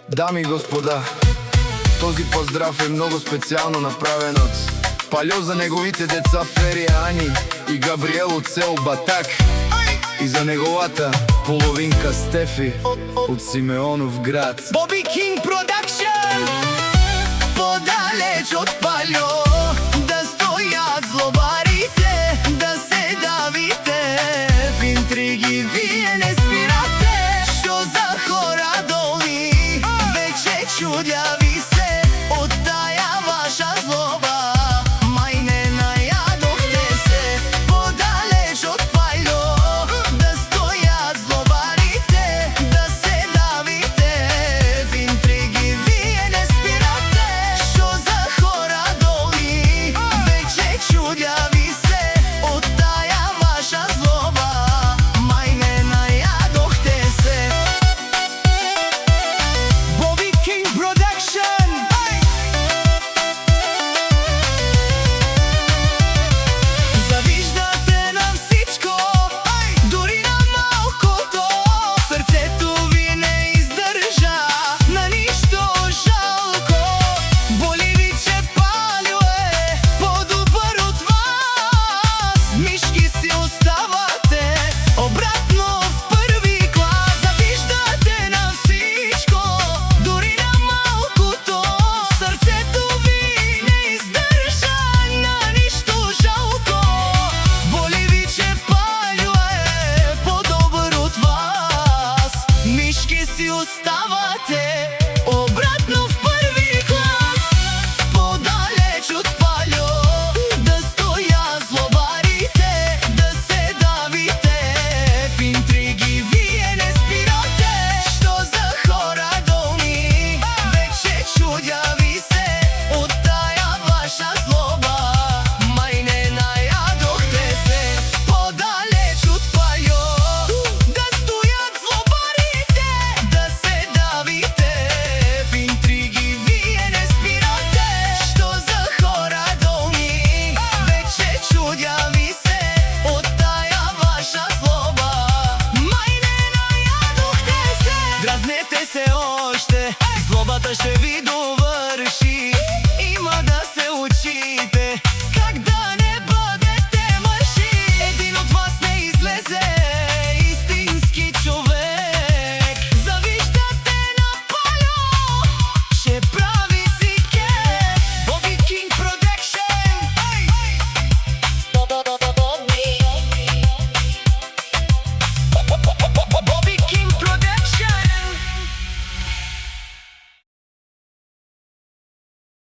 Дами и господа, този поздрав е много специално направен от Пальо за неговите деца Фери, Ани и Габриел от село Батак, и за неговата половинка Стефи от Симеонов град. Боби Кинг Продакшън! Подалеч от Пальо да стоят злобарите, да се давите в интриги, вие не спирате. Що за хора долни, вече чудя ви се от тая ваша злоба. Май не наядохте се. Подалеч от Пальо да стоят злобарите, да се давите в интриги, вие не спирате. Що за хора долни, вече чудя ви се от тая ваша злоба. Май не наядохте се. Боби Кинг Продакшън! Завиждате на всичко, дори на малкото. Сърцето ви не издържа на нищо жалко. Боли ви, че Пальо е по-добър от вас. Мишки си оставате обратно в първи клас. Завиждате на всичко, дори на малкото. Сърцето ви не издържа на нищо жалко. Боли ви, че Пальо е по-добър от вас. Мишки си оставате обратно в първи клас. Подалеч от Пальо да стоят злобарите, да се давите в интриги, вие не спирате. Що за хора долни, вече чудя ви се от тая ваша злоба. Май не наядохте се. Подалеч от Пальо да стоят злобарите, да се давите в интриги, вие не спирате. Що за хора долни, вече чудя ви се от тая ваша злоба. Май не наядохте се. Дразнете се още, злобата ще ви доведе